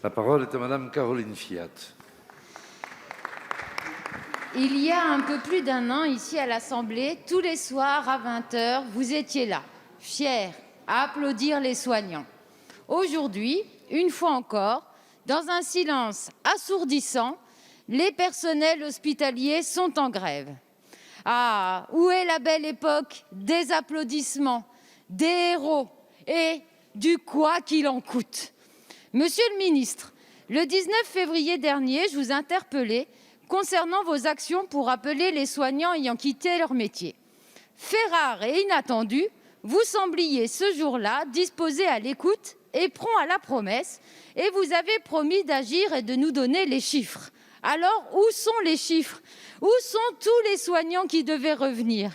La parole est à Madame Caroline Fiat. Il y a un peu plus d'un an, ici à l'Assemblée, tous les soirs à 20h, vous étiez là, fiers, à applaudir les soignants. Aujourd'hui, une fois encore, dans un silence assourdissant, les personnels hospitaliers sont en grève. Ah, où est la belle époque des applaudissements, des héros et du quoi qu'il en coûte? Monsieur le ministre, le 19 février dernier, je vous interpellais concernant vos actions pour appeler les soignants ayant quitté leur métier. Fait rare et inattendu, vous sembliez ce jour-là disposé à l'écoute et prompt à la promesse, et vous avez promis d'agir et de nous donner les chiffres. Alors, où sont les chiffres? Où sont tous les soignants qui devaient revenir?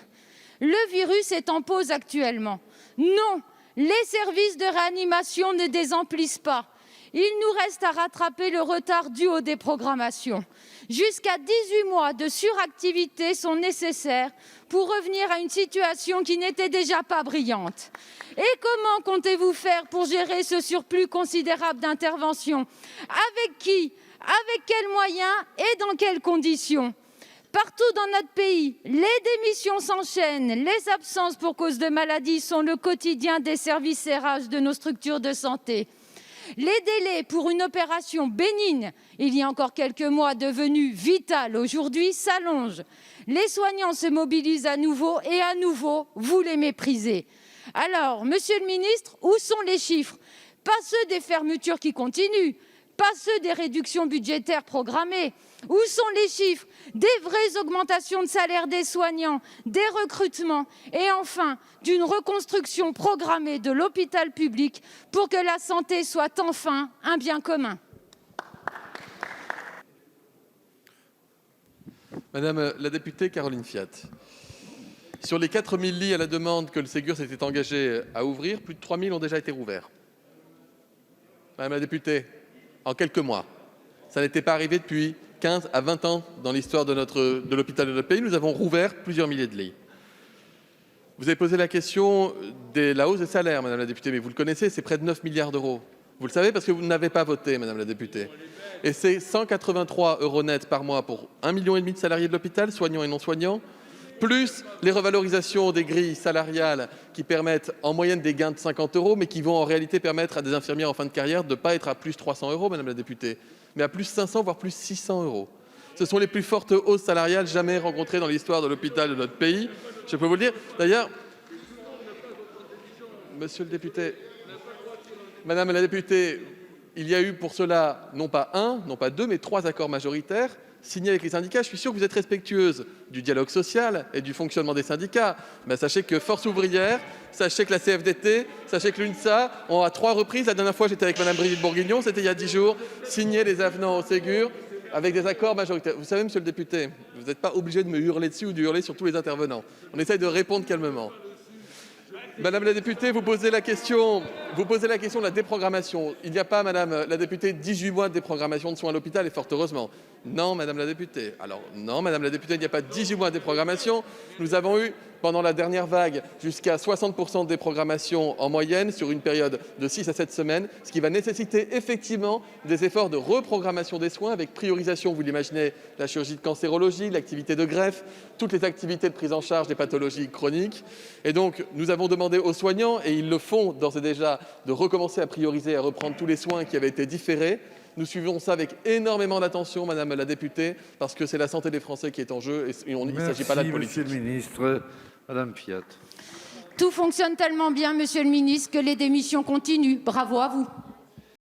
Le virus est en pause actuellement. Non, les services de réanimation ne désemplissent pas. Il nous reste à rattraper le retard dû aux déprogrammations. Jusqu'à 18 mois de suractivité sont nécessaires pour revenir à une situation qui n'était déjà pas brillante. Et comment comptez-vous faire pour gérer ce surplus considérable d'interventions? Avec qui? Avec quels moyens et dans quelles conditions? Partout dans notre pays, les démissions s'enchaînent, les absences pour cause de maladie sont le quotidien des services RH de nos structures de santé. Les délais pour une opération bénigne, il y a encore quelques mois devenue vitale aujourd'hui, s'allongent. Les soignants se mobilisent à nouveau et à nouveau, vous les méprisez. Alors, monsieur le ministre, où sont les chiffres? Pas ceux des fermetures qui continuent, pas ceux des réductions budgétaires programmées. Où sont les chiffres des vraies augmentations de salaire des soignants, des recrutements et enfin d'une reconstruction programmée de l'hôpital public pour que la santé soit enfin un bien commun? Madame la députée Caroline Fiat, sur les 4 000 lits à la demande que le Ségur s'était engagé à ouvrir, plus de 3 000 ont déjà été rouverts. Madame la députée, en quelques mois, ça n'était pas arrivé depuis 15 à 20 ans dans l'histoire de l'hôpital de notre pays. Nous avons rouvert plusieurs milliers de lits. Vous avez posé la question de la hausse des salaires, Madame la députée, mais vous le connaissez, c'est près de 9 milliards d'euros. Vous le savez parce que vous n'avez pas voté, Madame la députée. Et c'est 183 € net par mois pour 1,5 million de salariés de l'hôpital, soignants et non soignants, plus les revalorisations des grilles salariales qui permettent en moyenne des gains de 50 €, mais qui vont en réalité permettre à des infirmières en fin de carrière de ne pas être à plus 300 €, Madame la députée, mais à plus 500, voire plus 600 €. Ce sont les plus fortes hausses salariales jamais rencontrées dans l'histoire de l'hôpital de notre pays. Je peux vous le dire. D'ailleurs, monsieur le député, Madame la députée, il y a eu pour cela non pas un, non pas deux, mais 3 accords majoritaires signés avec les syndicats. Je suis sûr que vous êtes respectueuse du dialogue social et du fonctionnement des syndicats. Mais sachez que Force ouvrière, sachez que la CFDT, sachez que l'UNSA ont à 3 reprises, la dernière fois j'étais avec Madame Brigitte Bourguignon, c'était il y a 10 jours, signé les avenants au Ségur avec des accords majoritaires. Vous savez, monsieur le député, vous n'êtes pas obligé de me hurler dessus ou de hurler sur tous les intervenants. On essaye de répondre calmement. Madame la députée, vous posez la question de la déprogrammation. Il n'y a pas, Madame la députée, 18 mois de déprogrammation de soins à l'hôpital, et fort heureusement. Non, Madame la députée. Alors, non, Madame la députée, il n'y a pas 18 mois de déprogrammation. Nous avons eu, pendant la dernière vague, jusqu'à 60% de déprogrammation en moyenne sur une période de 6 à 7 semaines, ce qui va nécessiter effectivement des efforts de reprogrammation des soins avec priorisation, vous l'imaginez, la chirurgie de cancérologie, l'activité de greffe, toutes les activités de prise en charge des pathologies chroniques. Et donc, nous avons demandé aux soignants, et ils le font d'ores et déjà, de recommencer à prioriser, à reprendre tous les soins qui avaient été différés. Nous suivons ça avec énormément d'attention, Madame la députée, parce que c'est la santé des Français qui est en jeu et il ne s'agit pas là de politique. Monsieur le ministre. Madame Fiat. Tout fonctionne tellement bien, monsieur le ministre, que les démissions continuent. Bravo à vous.